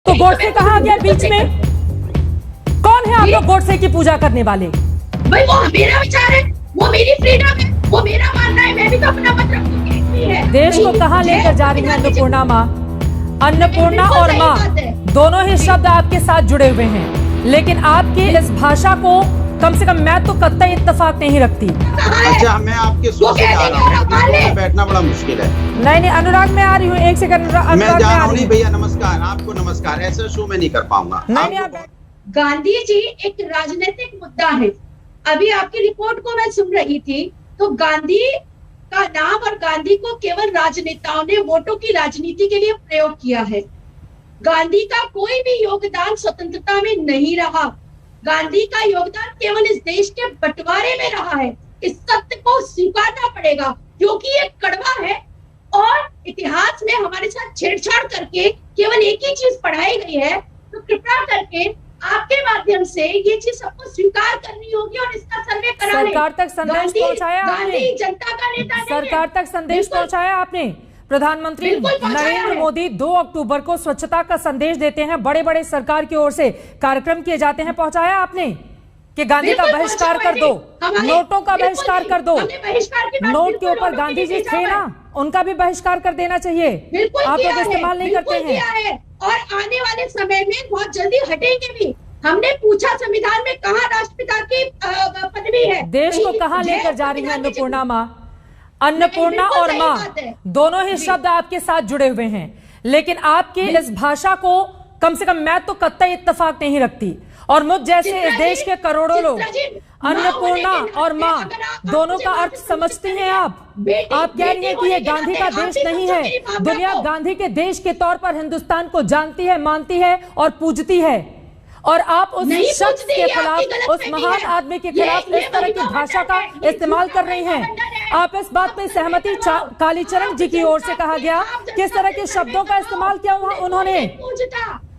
तो गोडसे कहाँ आ गया बीच में? कौन है आप लोग गोडसे की पूजा करने वाले? भाई वो मेरा विचार है, वो मेरी फ्रीडम है, वो मेरा मानना है, मैं भी तो अपना मत रखूंगी है। देश को कहाँ लेकर जा रही है अन्नपूर्णा माँ? अन्नपूर्णा और माँ दोनों ही शब्द आपके साथ जुड़े हुए हैं, लेकिन आपकी इस भाषा को कम से कम मैं तो कतई इत्तेफाक नहीं रखती। अच्छा, मैं आपके शो से जा रहा हूँ, बैठना बड़ा मुश्किल है। नहीं, अनुराग मैं आ रही हूँ, एक सेकंड। मैं जा रहा हूँ। नहीं भैया नमस्कार, आपको नमस्कार। ऐसा शो मैं नहीं कर पाऊंगा। गांधी जी एक राजनीतिक मुद्दा है। अभी आपकी रिपोर्ट को मैं सुन रही थी, तो गांधी का नाम और गांधी को केवल राजनेताओं ने वोटों की राजनीति के लिए प्रयोग किया है। गांधी का कोई भी योगदान स्वतंत्रता में नहीं रहा। गांधी का योगदान केवल इस देश के बंटवारे में रहा है। इस सत्य को स्वीकारना पड़ेगा, क्योंकि ये कड़वा है और इतिहास में हमारे साथ छेड़छाड़ करके केवल एक ही चीज पढ़ाई गई है। तो कृपया करके आपके माध्यम से ये चीज सबको स्वीकार करनी होगी और इसका सर्वे कराने। सरकार तक संदेश पहुंचाया आपने? जनता का नेता सरकार तक संदेश पहुंचाया आपने? प्रधानमंत्री नरेंद्र मोदी 2 अक्टूबर को स्वच्छता का संदेश देते हैं, बड़े बड़े सरकार की ओर से कार्यक्रम किए जाते हैं। पहुंचाया आपने कि गांधी का बहिष्कार कर दो, नोटों का बहिष्कार कर दो? नोट के ऊपर गांधी जी थे ना, उनका भी बहिष्कार कर देना चाहिए। आप लोग इस्तेमाल नहीं करते हैं और आने वाले समय में बहुत जल्दी हटेंगे भी। हमने पूछा संविधान में कहाँ राष्ट्रपिता की पदवी है। देश को कहाँ लेकर जा रही है अन्नपूर्णा माँ? अन्नपूर्णा और माँ दोनों ही शब्द आपके साथ जुड़े हुए हैं, लेकिन आपकी इस भाषा को कम से कम मैं तो कतई इत्तेफाक नहीं रखती। और मुझ जैसे इस देश के करोड़ों लोग अन्नपूर्णा और माँ दोनों का अर्थ समझते हैं। आप कह रही हैं कि ये गांधी का देश नहीं है। दुनिया गांधी के देश के तौर पर हिंदुस्तान को जानती है, मानती है और पूजती है, और आप उस शख्स के खिलाफ, उस महान आदमी के खिलाफ इस तरह की भाषा का इस्तेमाल कर रही हैं। आप इस बात पे सहमति? कालीचरण जी की ओर से कहा गया, किस तरह के शब्दों का इस्तेमाल किया उन्होंने?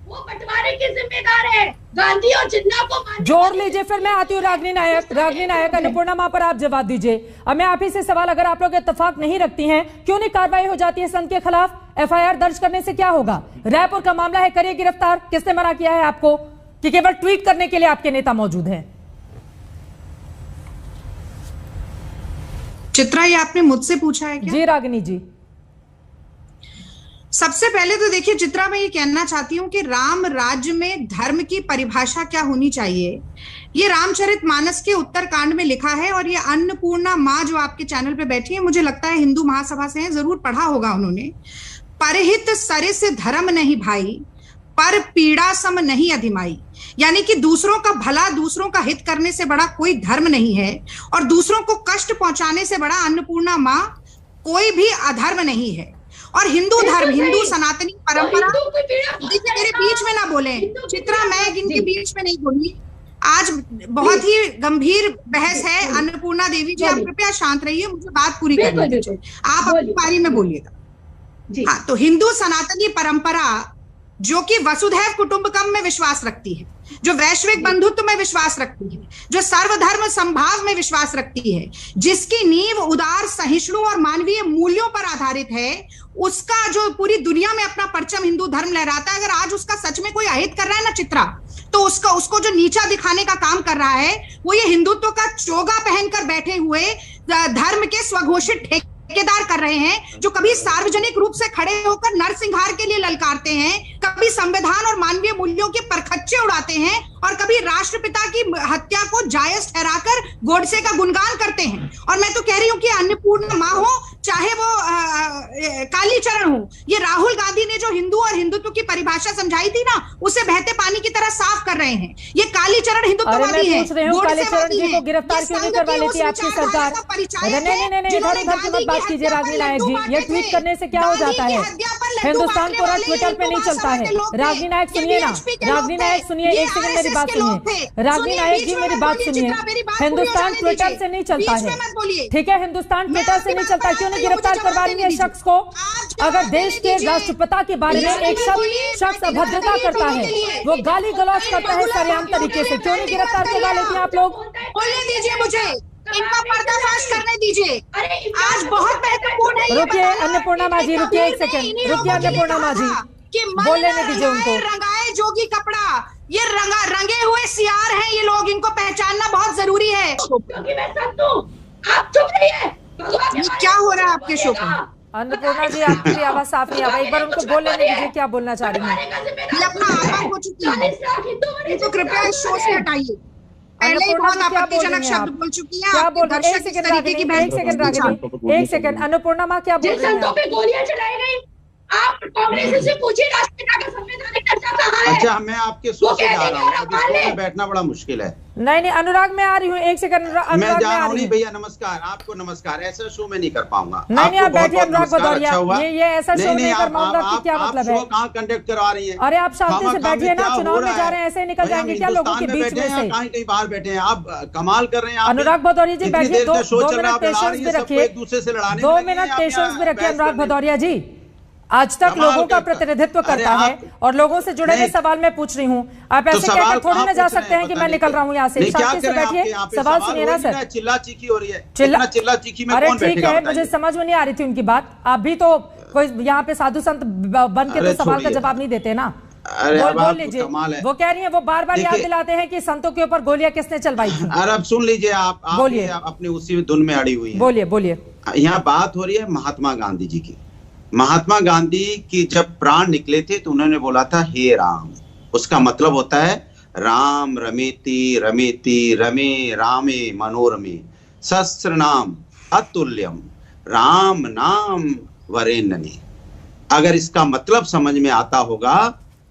वो बंटवारे के जिम्मेदार है गांधी और जिन्ना को। जोड़ लीजिए, फिर मैं आती हूँ रागिनी नायक अन्नपूर्णा माँ पर आप जवाब दीजिए। अब मैं आप ही से सवाल, अगर आप लोग इत्तेफाक नहीं रखती हैं, क्यों नहीं कार्रवाई हो जाती है संत के खिलाफ? FIR दर्ज करने से क्या होगा? रायपुर का मामला है, करिए गिरफ्तार। किसने मना किया है आपको कि केवल ट्वीट करने के लिए आपके नेता मौजूद हैं? चित्रा, ये आपने मुझसे पूछा है क्या? जी रागिनी जी। सबसे पहले तो देखिए चित्रा, मैं ये कहना चाहती हूँ कि राम राज्य में धर्म की परिभाषा क्या होनी चाहिए, ये रामचरितमानस के उत्तरकांड में लिखा है। और ये अन्नपूर्णा माँ जो आपके चैनल पे बैठी है, मुझे लगता है हिंदू महासभा से है, जरूर पढ़ा होगा उन्होंने। परहित सरिस धर्म नहीं भाई, पर पीड़ा सम नहीं अधिमाई। यानी कि दूसरों का भला, दूसरों का हित करने से बड़ा कोई धर्म नहीं है, और दूसरों को कष्ट पहुंचाने से बड़ा अन्नपूर्णा माँ कोई भी अधर्म नहीं है। और हिंदू धर्म, हिंदू सनातनी परंपरा, मेरे बीच में ना बोले चित्रा, मैं इनके बीच में नहीं बोली। आज बहुत ही गंभीर बहस है। अन्नपूर्णा देवी जी, आप कृपया शांत रहिए, मुझे बात पूरी करनी दीजिए, आप अपनी बारी में बोलिएगा। हाँ, तो हिंदू सनातनी परंपरा जो कि वसुधैव कुटुंबकम में विश्वास रखती है, जो वैश्विक बंधुत्व में विश्वास रखती है, जो सर्वधर्म संभाव में विश्वास रखती है, जिसकी नींव उदार, सहिष्णु और मानवीय मूल्यों पर आधारित है, उसका जो पूरी दुनिया में अपना परचम हिंदू धर्म लहराता है, अगर आज उसका सच में कोई अहित कर रहा है ना चित्रा, तो उसको जो नीचा दिखाने का काम कर रहा है, वो ये हिंदुत्व का चोगा पहनकर बैठे हुए धर्म के स्वघोषित ठेकेदार कर रहे हैं, जो कभी सार्वजनिक रूप से खड़े होकर नरसंहार के लिए ललकारते हैं, कभी संविधान और मानवीय मूल्यों के परखच्चे उड़ाते हैं, और कभी राष्ट्रपिता की हत्या को जायज ठहराकर गोडसे का गुणगान करते हैं। और मैं तो कह रही हूँ कि अन्नपूर्णा माँ हो, चाहे वो कालीचरण हो, ये राहुल गांधी ने जो हिंदू और हिंदुत्व की परिभाषा समझाई थी ना, उसे बहते पानी की तरह साफ कर रहे हैं। ये कालीचरण हिंदुत्ववादी है। कालीचरण जी को गिरफ्तार क्यों नहीं करवा लेती आपकी सरकार? नहीं, बात कीजिए रागिनी नायक जी, ये ट्वीट करने से क्या हो जाता है? हिंदुस्तान पूरा ट्विटर पे नहीं चलता है। रागिनी नायक सुनिए ना, रागिनी नायक सुनिए, एक सेकंड मेरी बात सुनिए। रागिनी नायक जी मेरी बात सुनिए, हिंदुस्तान ट्विटर से नहीं चलता है, ठीक है? हिंदुस्तान ट्विटर से नहीं चलता। क्यों नहीं गिरफ्तार करवा रही है शख्स को? अगर देश के राष्ट्रपिता के बारे में एक शख्स अभद्रता करता है, वो गाली गलौज करता है सरेआम तरीके से, क्यों नहीं गिरफ्तार करवा लेती हैं आप लोग? बोलने दीजिए मुझे, इनका पर्दाफाश करने दीजिए। आज बहुत महत्वपूर्ण है। रुकिए अन्नपूर्णा माँ जी, रुकिए एक सेकंड, रुकिए अन्नपूर्णा माँ जी, कि बोलने दीजिए उनको। रंगाए जोगी कपड़ा, ये रंगे हुए सियार हैं ये लोग, इनको पहचानना बहुत जरूरी है। क्योंकि मैं संत हूं, आप चुप रहिए। क्या हो रहा है आपके शो पर? अन्नपूर्णा जी, आपकी आवाज साफ नहीं आ रही, एक बार उनको बोलने दीजिए क्या बोलना चाह रही हैं। ये अपना आपा हो चुकी है, तो कृपया इस शो से हटाइए। पहले ही बहुत आपत्तिजनक शब्द बोल चुकी हैं। क्या आपके बोल रहे हैं? दर्शक इस तरीके की बहस एक सेकंड अन्नपूर्णा माँ क्या बोल रही हैं? संतों पे गोलियां चलाई गई। आप कांग्रेस से पूछिए राष्ट्रपिता का संवैधानिक दर्जा कहाँ है? अच्छा, मैं आपके शो से जा रहा हूँ, अब इस शो में बैठना बड़ा मुश्किल है। नहीं अनुराग मैं आ रही हूँ, एक सेकंड अनुराग मैं जा रहा हूँ। नहीं भैया नमस्कार, आपको नमस्कार, ऐसा शो में नहीं कर पाऊंगा। नहीं आप बैठिए अनुराग भदौरिया, अच्छा ये ऐसा शो नहीं कर पाऊंगा कि क्या मतलब है? कहाँ कंडक्ट करवा रही है? अरे आप शांति से बैठिए ना, चुनाव में जा रहे हैं, ऐसे निकल जाएंगे क्या लोगों के बीच में से? कहीं बाहर बैठे हैं आप, कमाल कर रहे हैं। अनुराग भदौरिया जी बैठिए, 2 मिनट पेशेंस भी रखिए, एक दूसरे से लड़ाने 2 मिनट पेशेंस भी रखिए अनुराग भदौरिया जी। आज तक लोगों का प्रतिनिधित्व करता है और लोगों से जुड़े हुए सवाल मैं पूछ रही हूँ। आप ऐसे कहकर थोड़ी ना जा सकते हैं कि मैं निकल रहा हूँ यहाँ से। शांति से बैठिए, सवाल सुनिए ना सर। चिल्ला चीखी हो रही है, चिल्ला चीखी में अरे कौन ठीक बैठेगा? है, मुझे समझ में नहीं आ रही थी उनकी बात। आप भी तो कोई यहाँ पे साधु संत बन के तो सवाल का जवाब नहीं देते ना। बोल लीजिए। वो कह रही है, वो बार बार याद दिलाते हैं कि संतों के ऊपर गोलियां किसने चलवाई थी। अरे अब सुन लीजिए, आप बोलिए, अपने उसी धुन में अड़ी हुई है। बोलिए। यहाँ बात हो रही है महात्मा गांधी जी की। महात्मा गांधी की जब प्राण निकले थे तो उन्होंने बोला था हे राम। उसका मतलब होता है राम रमेति रमेति रमे रामे मनोरमे सहस्र नाम अतुल्यम राम नाम वरेण्य। अगर इसका मतलब समझ में आता होगा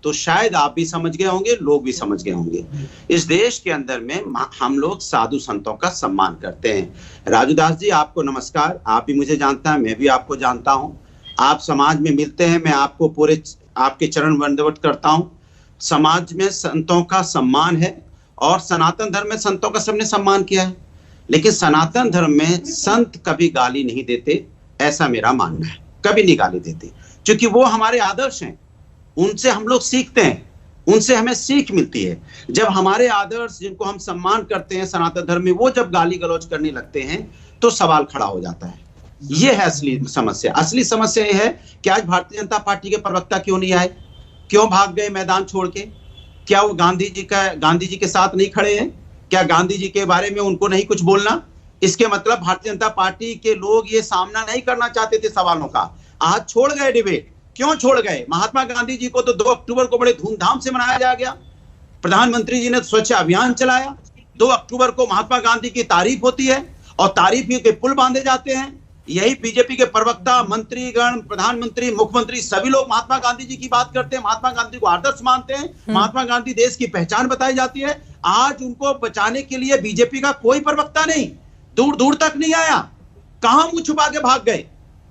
तो शायद आप भी समझ गए होंगे, लोग भी समझ गए होंगे। इस देश के अंदर में हम लोग साधु संतों का सम्मान करते हैं। राजूदास जी आपको नमस्कार, आप भी मुझे जानता है, मैं भी आपको जानता हूं। आप समाज में मिलते हैं, मैं आपको पूरे आपके चरण वंदवत करता हूं। समाज में संतों का सम्मान है और सनातन धर्म में संतों का सबने सम्मान किया है, लेकिन सनातन धर्म में संत कभी गाली नहीं देते, ऐसा मेरा मानना है। कभी नहीं गाली देते, क्योंकि वो हमारे आदर्श हैं, उनसे हम लोग सीखते हैं, उनसे हमें सीख मिलती है। जब हमारे आदर्श जिनको हम सम्मान करते हैं सनातन धर्म में, वो जब गाली गलौज करने लगते हैं तो सवाल खड़ा हो जाता है। ये है असली समस्या। असली समस्या ये है कि आज भारतीय जनता पार्टी के प्रवक्ता क्यों नहीं आए, क्यों भाग गए मैदान छोड़ के? क्या वो गांधी जी के साथ नहीं खड़े हैं? क्या गांधी जी के बारे में उनको नहीं कुछ बोलना? इसके मतलब भारतीय जनता पार्टी के लोग ये सामना नहीं करना चाहते थे सवालों का। आज छोड़ गए डिबेट। क्यों छोड़ गए? महात्मा गांधी जी को तो 2 अक्टूबर को बड़े धूमधाम से मनाया गया। प्रधानमंत्री जी ने स्वच्छ अभियान चलाया। 2 अक्टूबर को महात्मा गांधी की तारीफ होती है और तारीफ के पुल बांधे जाते हैं। यही बीजेपी के प्रवक्ता, मंत्रीगण, प्रधानमंत्री, मुख्यमंत्री सभी लोग महात्मा गांधी जी की बात करते हैं, महात्मा गांधी को आदर्श मानते हैं। महात्मा गांधी देश की पहचान बताई जाती है। आज उनको बचाने के लिए बीजेपी का कोई प्रवक्ता नहीं, दूर दूर तक नहीं आया। कहां मुंह छुपा के भाग गए?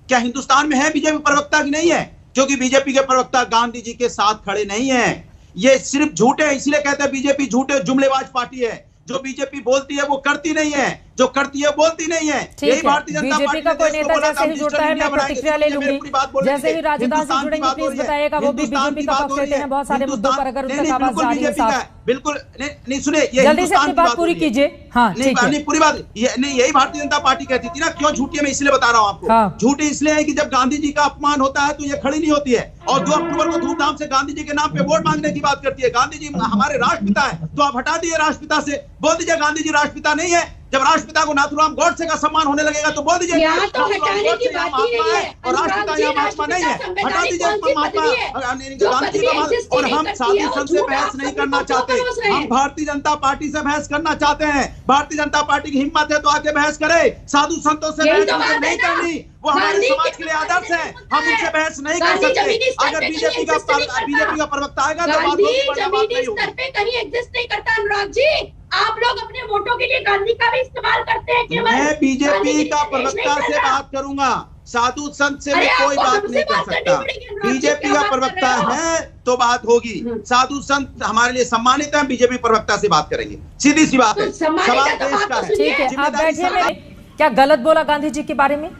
क्या हिंदुस्तान में है बीजेपी प्रवक्ता की नहीं है? क्योंकि बीजेपी के प्रवक्ता गांधी जी के साथ खड़े नहीं है। ये सिर्फ झूठे हैं, इसलिए कहते हैं बीजेपी झूठे जुमलेबाज पार्टी है। जो बीजेपी बोलती है वो करती नहीं है, जो करती है बोलती नहीं है। यही भारतीय जनता पार्टी बीजेपी का कोई नेता जैसे ही जुड़ता है मैं प्रतिक्रिया ले लूंगी। जैसे ही राजदास जी जुड़ेंगे प्लीज बताइएएगा, वो भी बीजेपी का पक्ष लेते हैं बहुत सारे मुद्दों पर, अगर उनका आवाज जा रही है साफ। बिल्कुल नहीं सुने, जल्दी से अपनी बात पूरी कीजिए। हाँ ठीक है, पूरी बात नहीं, यही भारतीय जनता पार्टी कहती थी ना। क्यों झूठी है मैं इसलिए बता रहा हूँ आपको। झूठी इसलिए है कि जब गांधी जी का अपमान होता है तो ये खड़ी नहीं होती है और 2 अक्टूबर को धूमधाम से गांधी जी के नाम पे वोट मांगने की बात करती है। गांधी जी हमारे राष्ट्रपिता है तो आप हटा दिए राष्ट्रपिता से, बोल दीजिए गांधी जी राष्ट्रपिता नहीं है। जब राष्ट्रपिता को नाथूराम गॉडसे का सम्मान होने लगेगा तो बोल दीजिए यहाँ तो हटाने की बात ही नहीं है और राष्ट्रपिता यहाँ महात्मा नहीं है। हटा दीजिए महात्मा गांधी जी का। और हम साधु संत से बहस नहीं करना चाहते, हम भारतीय जनता पार्टी से बहस करना चाहते हैं। भारतीय जनता पार्टी की हिम्मत है तो आके बहस करे। साधु संतों से बहस नहीं करनी, वो हमारे समाज के लिए आदर्श है, हम उनसे बहस नहीं कर सकते। अगर बीजेपी का प्रवक्ता आएगा तो बात होगी। कहीं एग्जिस्ट नहीं करता अनुराग जी। आप लोग अपने वोटों के लिए गांधी का भी इस्तेमाल करते हैं केवल। मैं बीजेपी का प्रवक्ता से बात करूंगा, साधु संत से मैं कोई बात नहीं कर सकता। बीजेपी का प्रवक्ता है तो बात होगी। साधु संत हमारे लिए सम्मानित है, बीजेपी प्रवक्ता से बात करेंगे, सीधी सी बात है। सवाल देश का है। ठीक है, आप बैठिए। क्या गलत बोला गांधी जी के बारे में?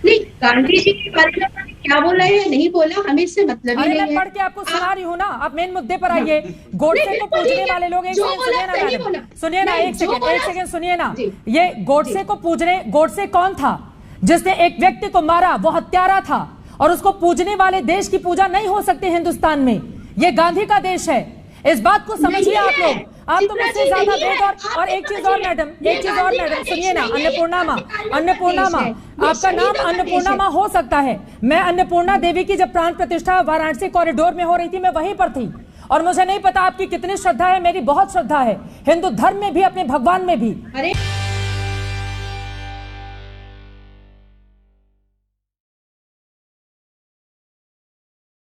नहीं, गांधी जी के बारे में क्या बोला है नहीं बोला हमें इससे मतलब ही नहीं है। मैं पढ़ के आपको सुना रही हूँ ना, आप मेन मुद्दे पर आइए। गोडसे को पूजने वाले लोग, एक सेकंड सुनिए ना मैडम, सुनिए ना, एक सेकंड सुनिए ना। ये गोडसे को पूजने, गोडसे कौन था जिसने एक व्यक्ति को मारा? वो हत्यारा था और उसको पूजने वाले देश की पूजा नहीं हो सकती हिंदुस्तान में। ये गांधी का देश है, इस बात को समझिए आप लोग। आप तो मुझसे ज्यादा वेद और एक चीज और मैडम, सुनिए ना, अन्नपूर्णा माँ, आपका नाम अन्नपूर्णा माँ हो सकता है। मैं अन्नपूर्णा देवी की जब प्राण प्रतिष्ठा वाराणसी कॉरिडोर में हो रही थी, मैं वहीं पर थी, और मुझे नहीं पता आपकी कितनी श्रद्धा है, मेरी बहुत श्रद्धा है, हिंदू धर्म में भी, अपने भगवान में भी। अरे